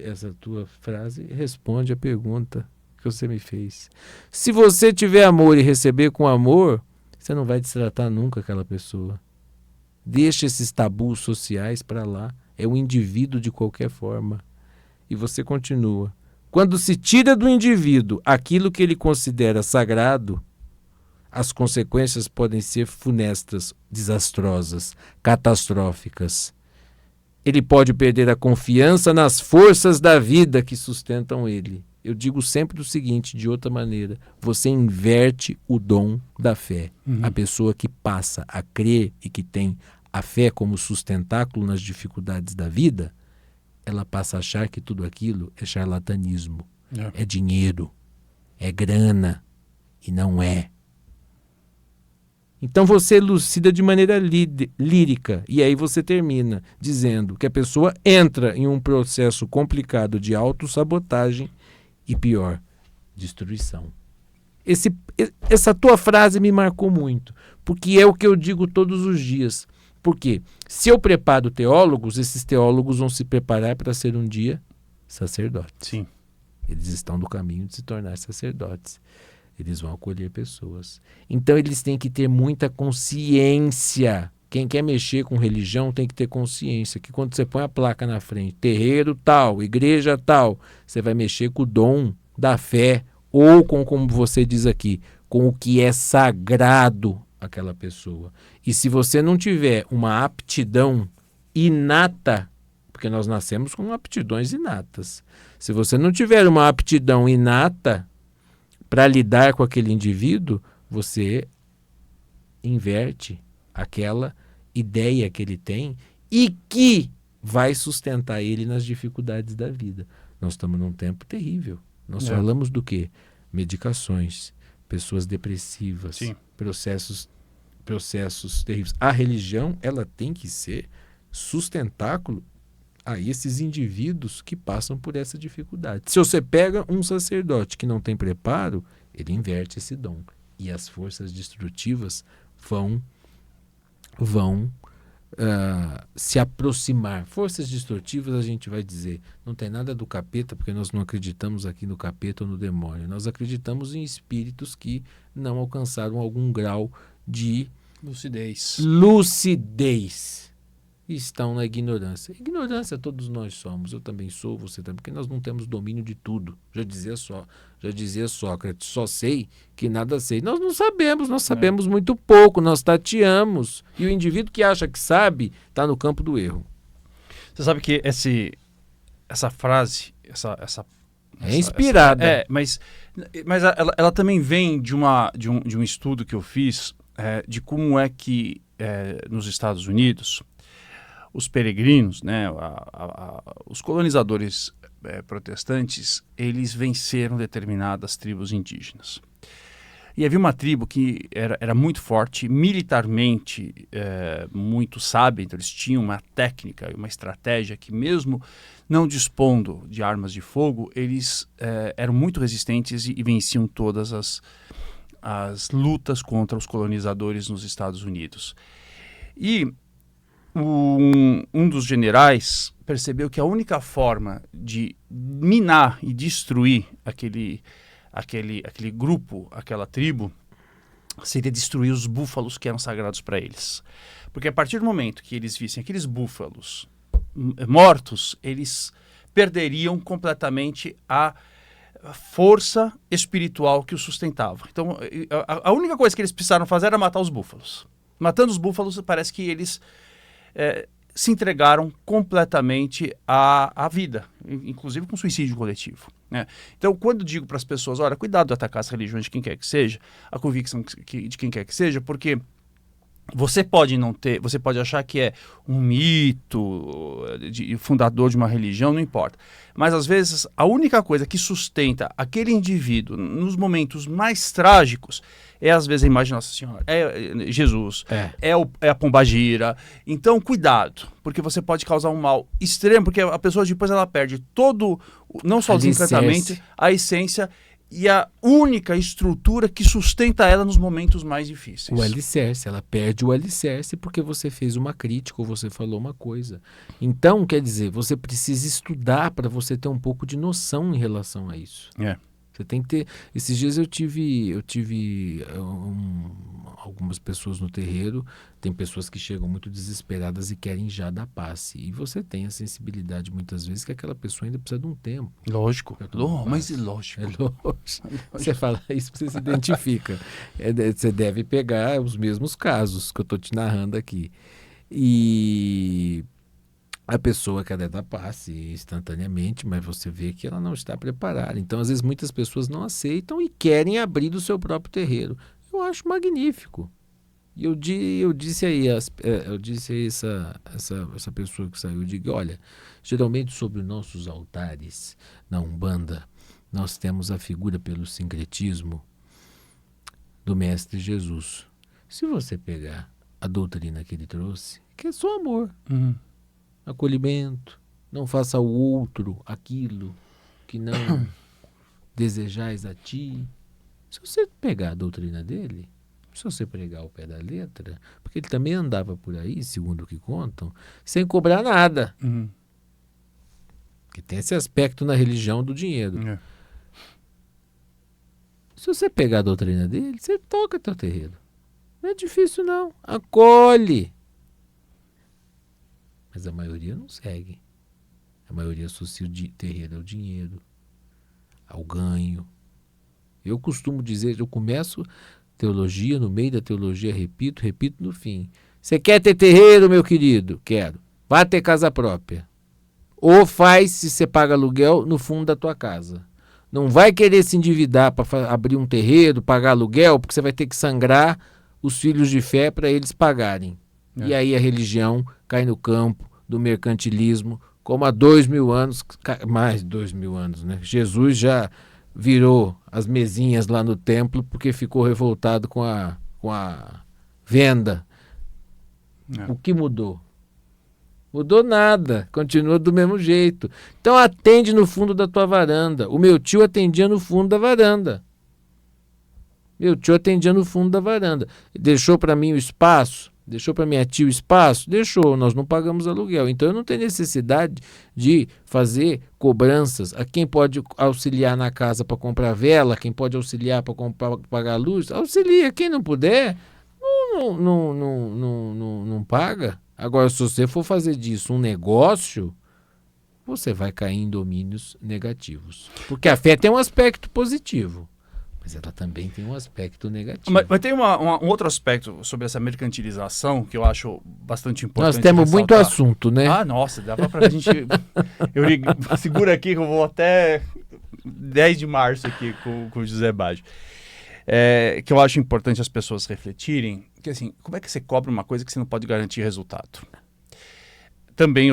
[SPEAKER 3] Essa tua frase responde a pergunta que você me fez. Se você tiver amor e receber com amor, você não vai destratar nunca aquela pessoa. Deixa esses tabus sociais para lá. É um indivíduo de qualquer forma. E você continua. Quando se tira do indivíduo aquilo que ele considera sagrado, as consequências podem ser funestas, desastrosas, catastróficas. Ele pode perder a confiança nas forças da vida que sustentam ele. Eu digo sempre o seguinte, de outra maneira, você inverte o dom da fé. A pessoa que passa a crer e que tem a fé como sustentáculo nas dificuldades da vida, ela passa a achar que tudo aquilo é charlatanismo, é dinheiro, é grana, e não é. Então você elucida de maneira lírica, e aí você termina dizendo que a pessoa entra em um processo complicado de autossabotagem e pior, destruição. Essa tua frase me marcou muito, porque é o que eu digo todos os dias. Porque se eu preparo teólogos, esses teólogos vão se preparar para ser um dia sacerdotes.
[SPEAKER 2] Sim.
[SPEAKER 3] Eles estão no caminho de se tornar sacerdotes. Eles vão acolher pessoas. Então eles têm que ter muita consciência. Quem quer mexer com religião tem que ter consciência que quando você põe a placa na frente, terreiro tal, igreja tal, você vai mexer com o dom da fé ou com, como você diz aqui, com o que é sagrado àquela pessoa. E se você não tiver uma aptidão inata, porque nós nascemos com aptidões inatas, se você não tiver uma aptidão inata para lidar com aquele indivíduo, você inverte aquela ideia que ele tem e que vai sustentar ele nas dificuldades da vida. Nós estamos num tempo terrível. Nós falamos do quê? Medicações, pessoas depressivas, processos terríveis. A religião, ela tem que ser sustentáculo a esses indivíduos que passam por essa dificuldade. Se você pega um sacerdote que não tem preparo, ele inverte esse dom. E as forças destrutivas vão se aproximar. Forças destrutivas, a gente vai dizer, não tem nada do capeta, porque nós não acreditamos aqui no capeta ou no demônio. Nós acreditamos em espíritos que não alcançaram algum grau de lucidez. Estão na ignorância. Ignorância todos nós somos, eu também sou, você também, porque nós não temos domínio de tudo. Já dizia Sócrates, só sei que nada sei. Nós não sabemos, nós sabemos muito pouco, nós tateamos. E o indivíduo que acha que sabe, está no campo do erro.
[SPEAKER 2] Você sabe que essa frase,
[SPEAKER 3] é inspirada.
[SPEAKER 2] Mas ela também vem de um estudo que eu fiz de como é que nos Estados Unidos os peregrinos, né, os colonizadores protestantes, eles venceram determinadas tribos indígenas. E havia uma tribo que era muito forte, militarmente muito sábia, então eles tinham uma técnica, uma estratégia que mesmo não dispondo de armas de fogo, eles eram muito resistentes e venciam todas as lutas contra os colonizadores nos Estados Unidos. E um dos generais percebeu que a única forma de minar e destruir aquele grupo, aquela tribo, seria destruir os búfalos que eram sagrados para eles. Porque a partir do momento que eles vissem aqueles búfalos mortos, eles perderiam completamente a força espiritual que os sustentava. Então, a única coisa que eles precisaram fazer era matar os búfalos. Matando os búfalos, parece que eles se entregaram completamente à vida, inclusive com suicídio coletivo, né? Então, quando digo para as pessoas, olha, cuidado de atacar as religiões de quem quer que seja, a convicção de quem quer que seja, porque você pode não ter, você pode achar que é um mito, fundador de uma religião, não importa. Mas, às vezes, a única coisa que sustenta aquele indivíduo nos momentos mais trágicos é, às vezes, a imagem de Nossa Senhora, é Jesus, é a pombagira. Então, cuidado, porque você pode causar um mal extremo, porque a pessoa depois ela perde todo, não só o desencantamento, a essência e a única estrutura que sustenta ela nos momentos mais difíceis.
[SPEAKER 3] O alicerce, ela perde o alicerce porque você fez uma crítica ou você falou uma coisa. Então, quer dizer, você precisa estudar para você ter um pouco de noção em relação a isso. Você tem que ter... Esses dias eu tive algumas pessoas no terreiro, tem pessoas que chegam muito desesperadas e querem já dar passe. E você tem a sensibilidade muitas vezes que aquela pessoa ainda precisa de um tempo.
[SPEAKER 2] Lógico. Mas é lógico.
[SPEAKER 3] É lógico. Você fala isso, você se identifica. Você deve pegar os mesmos casos que eu estou te narrando aqui. E a pessoa quer dar passe instantaneamente, mas você vê que ela não está preparada. Então, às vezes, muitas pessoas não aceitam e querem abrir do seu próprio terreiro. Eu acho magnífico. E eu disse aí essa pessoa que saiu, eu digo, olha, geralmente sobre nossos altares, na Umbanda, nós temos a figura pelo sincretismo do Mestre Jesus. Se você pegar a doutrina que ele trouxe, que é só amor, acolhimento, não faça ao outro aquilo que não desejais a ti. Se você pegar a doutrina dele, se você pregar o pé da letra, porque ele também andava por aí, segundo o que contam, sem cobrar nada. Porque tem esse aspecto na religião do dinheiro. Se você pegar a doutrina dele, você toca teu terreiro. Não é difícil, não. Acolhe. Mas a maioria não segue. A maioria associa o terreiro ao dinheiro, ao ganho. Eu costumo dizer, eu começo teologia, no meio da teologia repito no fim. Você quer ter terreiro, meu querido? Quero. Vá ter casa própria. Ou faz, se você paga aluguel, no fundo da tua casa. Não vai querer se endividar para abrir um terreiro, pagar aluguel, porque você vai ter que sangrar os filhos de fé para eles pagarem. E aí a religião cai no campo do mercantilismo, como há 2000 anos, mais de 2000 anos, né? Jesus já virou as mesinhas lá no templo porque ficou revoltado com a venda. O que mudou? Mudou nada, continua do mesmo jeito. Então atende no fundo da tua varanda. O meu tio atendia no fundo da varanda. Deixou para mim o espaço? Deixou para minha tia o espaço? Deixou, nós não pagamos aluguel. Então eu não tenho necessidade de fazer cobranças a quem pode auxiliar na casa para comprar vela, quem pode auxiliar para pagar luz. Auxilia, quem não puder, não paga. Agora, se você for fazer disso um negócio, você vai cair em domínios negativos. Porque a fé tem um aspecto positivo, mas ela também tem um aspecto negativo.
[SPEAKER 2] Mas tem um outro aspecto sobre essa mercantilização que eu acho bastante importante.
[SPEAKER 3] Nós temos
[SPEAKER 2] ressaltar.
[SPEAKER 3] muito assunto, né?
[SPEAKER 2] Ah, nossa, dava pra gente... segura aqui que eu vou até 10 de março aqui com o José Baggio. Que eu acho importante as pessoas refletirem, que assim, como é que você cobra uma coisa que você não pode garantir resultado? Também,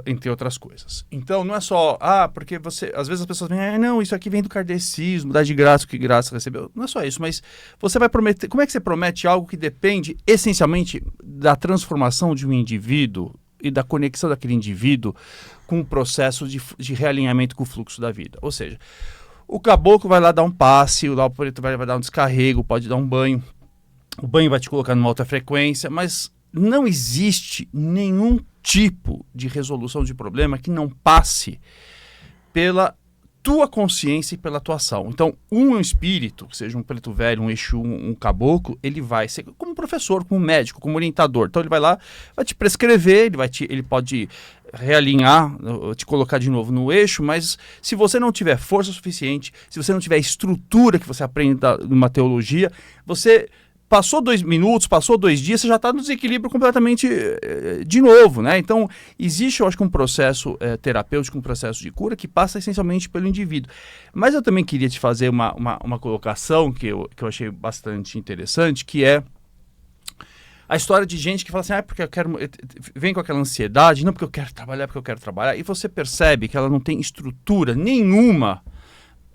[SPEAKER 2] entre outras coisas. Então, não é só, porque às vezes as pessoas vêm, não, isso aqui vem do kardecismo, dá de graça o que graça recebeu. Não é só isso, mas você vai prometer, como é que você promete algo que depende essencialmente da transformação de um indivíduo e da conexão daquele indivíduo com o processo de realinhamento com o fluxo da vida? Ou seja, o caboclo vai lá dar um passe, o preto vai dar um descarrego, pode dar um banho. O banho vai te colocar numa alta frequência, mas não existe nenhum tipo de resolução de problema que não passe pela tua consciência e pela tua ação. Então, um espírito, seja um preto velho, um exu, um caboclo, ele vai ser como professor, como médico, como orientador. Então, ele vai lá, vai te prescrever, ele pode realinhar, te colocar de novo no eixo, mas se você não tiver força suficiente, se você não tiver estrutura que você aprenda numa teologia, você... Passou 2 minutos, passou 2 dias, você já está no desequilíbrio completamente de novo, né? Então, existe, eu acho que um processo terapêutico, um processo de cura que passa essencialmente pelo indivíduo. Mas eu também queria te fazer uma colocação que eu achei bastante interessante, que é a história de gente que fala assim, porque eu quero... Vem com aquela ansiedade, não porque eu quero trabalhar, e você percebe que ela não tem estrutura nenhuma,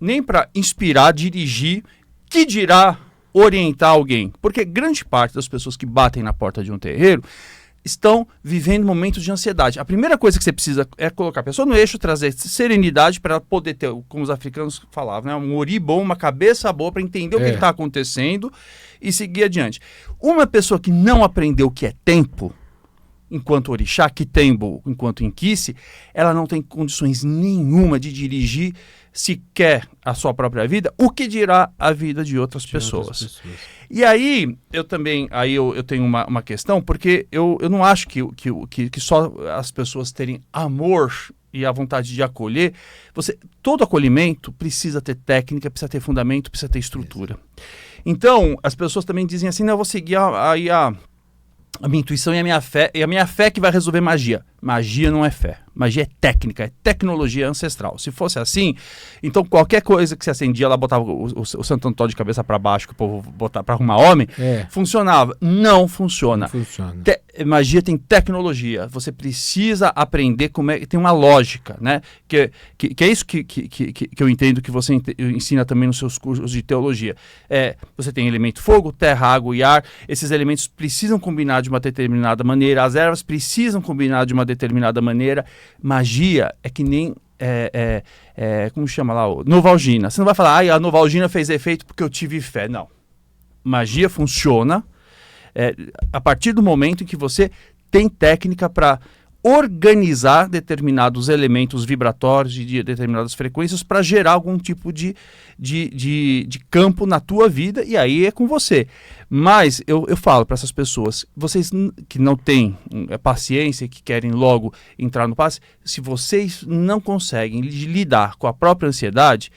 [SPEAKER 2] nem para inspirar, dirigir, que dirá orientar alguém, porque grande parte das pessoas que batem na porta de um terreiro estão vivendo momentos de ansiedade. A primeira coisa que você precisa é colocar a pessoa no eixo, trazer serenidade para ela poder ter, como os africanos falavam, né, um ori bom, uma cabeça boa para entender o que está acontecendo e seguir adiante. Uma pessoa que não aprendeu o que é tempo, enquanto orixá, que tembo, enquanto inquice, ela não tem condições nenhuma de dirigir sequer a sua própria vida, o que dirá a vida de outras pessoas. E aí, eu também, eu tenho uma questão, porque eu não acho que só as pessoas terem amor e a vontade de acolher, todo acolhimento precisa ter técnica, precisa ter fundamento, precisa ter estrutura. Então, as pessoas também dizem assim, não, eu vou seguir a minha intuição e a minha fé que vai resolver magia. Magia não é fé. Magia é técnica, é tecnologia ancestral. Se fosse assim, então qualquer coisa que se acendia, ela botava o Santo Antônio de cabeça para baixo, que o povo botava para arrumar homem, funcionava. Não funciona. Não funciona. Magia tem tecnologia. Você precisa aprender como é. Tem uma lógica, né? Que é isso que eu entendo que você ensina também nos seus cursos de teologia. Você tem elemento fogo, terra, água e ar. Esses elementos precisam combinar de uma determinada maneira. As ervas precisam combinar de uma determinada maneira. Magia é que nem como chama lá? Novalgina. Você não vai falar, a Novalgina fez efeito porque eu tive fé. Não. Magia funciona a partir do momento em que você tem técnica para organizar determinados elementos vibratórios de determinadas frequências para gerar algum tipo de campo na tua vida, e aí é com você. Mas eu falo para essas pessoas, vocês que não têm paciência, que querem logo entrar no passe, se vocês não conseguem lidar com a própria ansiedade,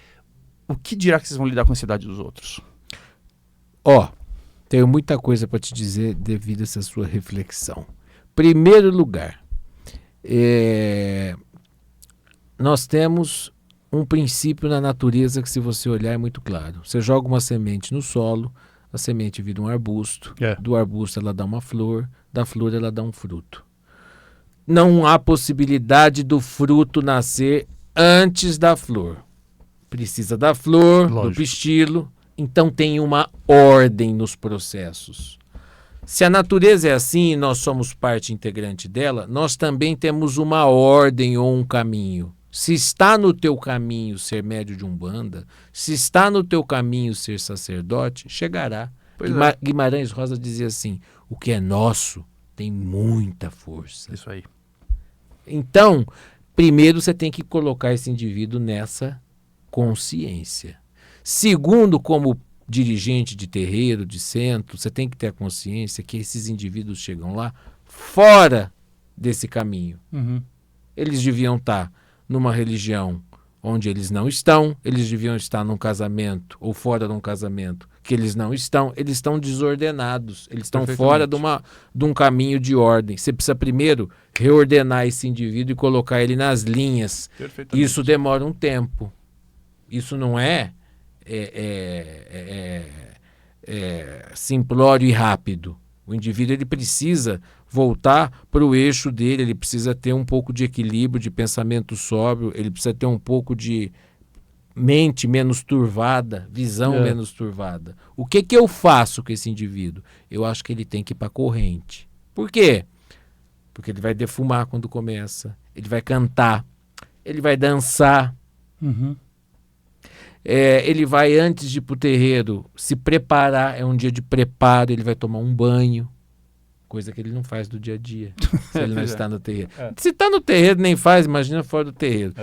[SPEAKER 2] o que dirá que vocês vão lidar com a ansiedade dos outros?
[SPEAKER 3] Tenho muita coisa para te dizer devido a essa sua reflexão. Primeiro lugar, nós temos um princípio na natureza que, se você olhar, é muito claro. Você joga uma semente no solo, a semente vira um arbusto, do arbusto ela dá uma flor, da flor ela dá um fruto. Não há possibilidade do fruto nascer antes da flor. Precisa da flor, do pistilo, então tem uma ordem nos processos. Se a natureza é assim e nós somos parte integrante dela, nós também temos uma ordem ou um caminho. Se está no teu caminho ser médio de Umbanda, se está no teu caminho ser sacerdote, chegará. Guimarães Rosa dizia assim, o que é nosso tem muita força.
[SPEAKER 2] Isso aí.
[SPEAKER 3] Então, primeiro você tem que colocar esse indivíduo nessa consciência. Segundo, como dirigente de terreiro, de centro, você tem que ter a consciência que esses indivíduos chegam lá fora desse caminho.
[SPEAKER 2] Uhum.
[SPEAKER 3] Eles deviam estar numa religião onde eles não estão, eles deviam estar num casamento ou fora de um casamento que eles não estão, eles estão desordenados, eles estão fora de um caminho de ordem. Você precisa primeiro reordenar esse indivíduo e colocar ele nas linhas. Isso demora um tempo. Isso não é simplório e rápido. O indivíduo ele precisa voltar para o eixo dele, ele precisa ter um pouco de equilíbrio, de pensamento sóbrio, ele precisa ter um pouco de mente menos turvada, visão menos turvada. O que eu faço com esse indivíduo? Eu acho que ele tem que ir para a corrente. Por quê? Porque ele vai defumar quando começa, ele vai cantar, ele vai dançar.
[SPEAKER 2] Uhum.
[SPEAKER 3] Ele vai, antes de ir para o terreiro, se preparar, é um dia de preparo, ele vai tomar um banho, coisa que ele não faz do dia a dia, se ele não está no terreiro. Se está no terreiro, nem faz, imagina fora do terreiro.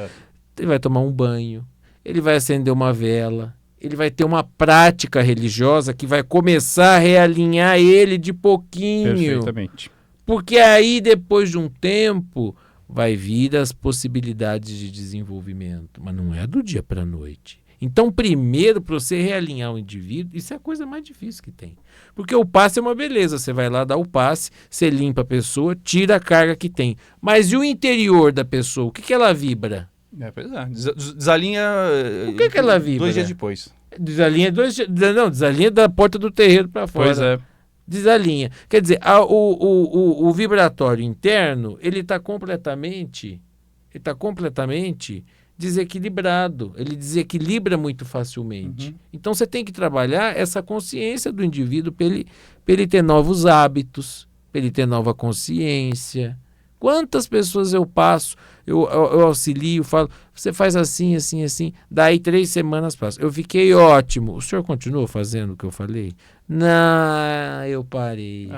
[SPEAKER 3] Ele vai tomar um banho, ele vai acender uma vela, ele vai ter uma prática religiosa que vai começar a realinhar ele de pouquinho.
[SPEAKER 2] Perfeitamente.
[SPEAKER 3] Porque aí, depois de um tempo, vai vir as possibilidades de desenvolvimento, mas não é do dia para a noite. Então, primeiro, para você realinhar o indivíduo, isso é a coisa mais difícil que tem. Porque o passe é uma beleza. Você vai lá, dá o passe, você limpa a pessoa, tira a carga que tem. Mas e o interior da pessoa? O que ela vibra?
[SPEAKER 2] Pois é. Desalinha.
[SPEAKER 3] O que ela vibra?
[SPEAKER 2] 2 dias depois.
[SPEAKER 3] Desalinha desalinha da porta do terreiro para fora.
[SPEAKER 2] Pois é.
[SPEAKER 3] Desalinha. Quer dizer, o vibratório interno, ele está completamente desequilibrado, ele desequilibra muito facilmente. Então você tem que trabalhar essa consciência do indivíduo para ele ter novos hábitos, para ele ter nova consciência. Quantas pessoas eu passo, eu auxilio, falo, você faz assim, assim, assim, daí 3 semanas passam. Eu fiquei ótimo. O senhor continuou fazendo o que eu falei? Não, eu parei.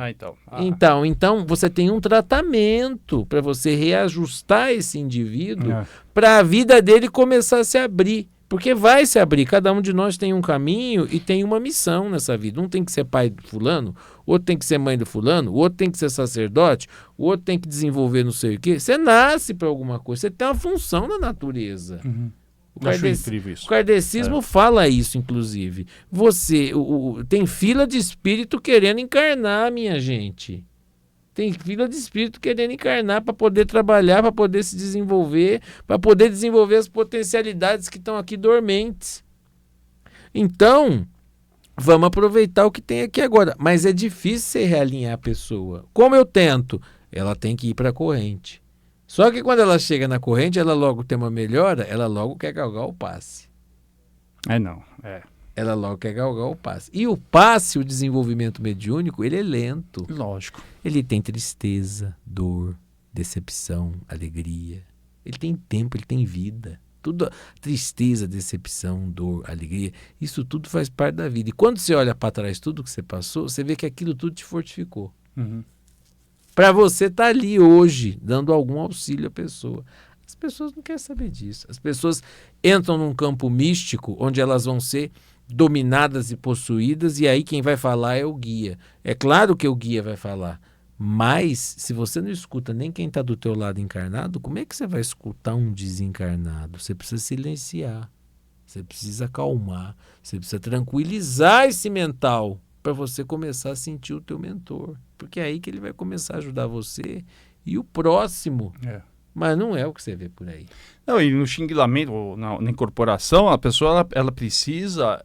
[SPEAKER 3] Então você tem um tratamento para você reajustar esse indivíduo para a vida dele começar a se abrir. Porque vai se abrir. Cada um de nós tem um caminho e tem uma missão nessa vida. Um tem que ser pai do fulano, o outro tem que ser mãe do fulano, o outro tem que ser sacerdote, o outro tem que desenvolver não sei o quê. Você nasce para alguma coisa, você tem uma função na natureza.
[SPEAKER 2] Acho incrível isso.
[SPEAKER 3] O kardecismo fala isso, inclusive. Você tem fila de espírito querendo encarnar, minha gente. Tem fila de espírito querendo encarnar para poder trabalhar, para poder se desenvolver, para poder desenvolver as potencialidades que estão aqui dormentes. Então, vamos aproveitar o que tem aqui agora. Mas é difícil você realinhar a pessoa. Como eu tento? Ela tem que ir para a corrente. Só que quando ela chega na corrente, ela logo tem uma melhora, ela logo quer galgar o passe. Ela logo quer galgar o passe. E o passe, o desenvolvimento mediúnico, ele é lento.
[SPEAKER 2] Lógico.
[SPEAKER 3] Ele tem tristeza, dor, decepção, alegria. Ele tem tempo, ele tem vida. Tudo, tristeza, decepção, dor, alegria, isso tudo faz parte da vida. E quando você olha para trás tudo que você passou, você vê que aquilo tudo te fortificou. Para você estar ali hoje, dando algum auxílio à pessoa. As pessoas não querem saber disso. As pessoas entram num campo místico onde elas vão ser dominadas e possuídas, e aí quem vai falar é o guia. É claro que o guia vai falar, mas se você não escuta nem quem está do teu lado encarnado, como é que você vai escutar um desencarnado? Você precisa silenciar, você precisa acalmar, você precisa tranquilizar esse mental para você começar a sentir o teu mentor, porque é aí que ele vai começar a ajudar você e o próximo. Mas não é o que você vê por aí.
[SPEAKER 2] Não, e no xinguilamento, ou na incorporação, a pessoa ela precisa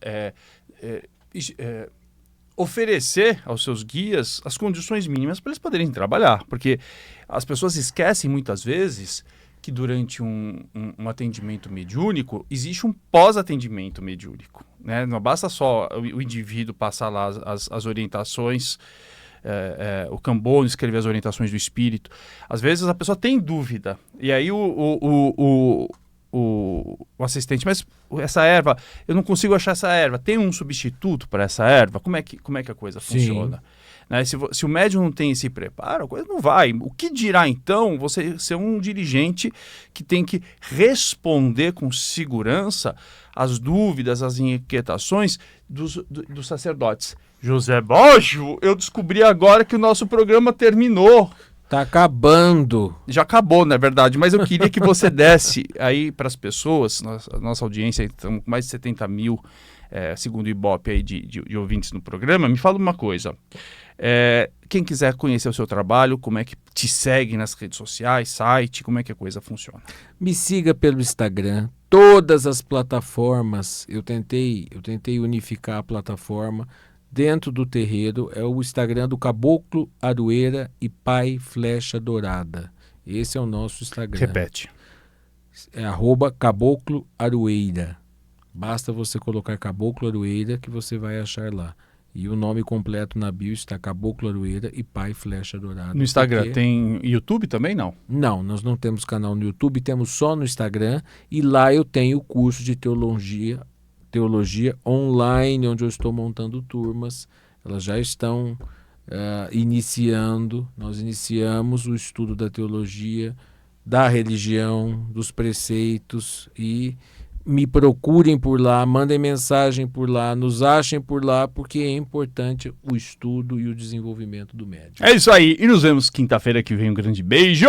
[SPEAKER 2] oferecer aos seus guias as condições mínimas para eles poderem trabalhar. Porque as pessoas esquecem muitas vezes que durante um atendimento mediúnico existe um pós-atendimento mediúnico, né? Não basta só o indivíduo passar lá as orientações, o Cambone escrever as orientações do espírito. Às vezes a pessoa tem dúvida, e aí o assistente, mas essa erva, eu não consigo achar essa erva, tem um substituto para essa erva? Como é que a coisa funciona? Né? Se o médium não tem esse preparo, a coisa não vai. O que dirá então você ser um dirigente que tem que responder com segurança as dúvidas, as inquietações dos sacerdotes? José Boggio, eu descobri agora que o nosso programa terminou.
[SPEAKER 3] Tá acabando.
[SPEAKER 2] Já acabou, na verdade, mas eu queria que você desse aí para as pessoas, a nossa audiência, estamos com mais de 70 mil, segundo o Ibope, aí de ouvintes no programa. Me fala uma coisa, quem quiser conhecer o seu trabalho, como é que te segue nas redes sociais, site, como é que a coisa funciona?
[SPEAKER 3] Me siga pelo Instagram, todas as plataformas, eu tentei unificar a plataforma. Dentro do terreiro é o Instagram do Caboclo Aroeira e Pai Flecha Dourada. Esse é o nosso Instagram.
[SPEAKER 2] Repete.
[SPEAKER 3] É @Caboclo Aroeira. Basta você colocar Caboclo Aroeira que você vai achar lá. E o nome completo na bio está Caboclo Aroeira e Pai Flecha Dourada.
[SPEAKER 2] No Instagram tem YouTube também, não?
[SPEAKER 3] Não, nós não temos canal no YouTube, temos só no Instagram. E lá eu tenho o curso de teologia online, onde eu estou montando turmas. Elas já estão iniciando. Nós iniciamos o estudo da teologia, da religião, dos preceitos, e me procurem por lá, mandem mensagem por lá, nos achem por lá, porque é importante o estudo e o desenvolvimento do médium.
[SPEAKER 2] É isso aí, e nos vemos quinta-feira que vem. Um grande beijo!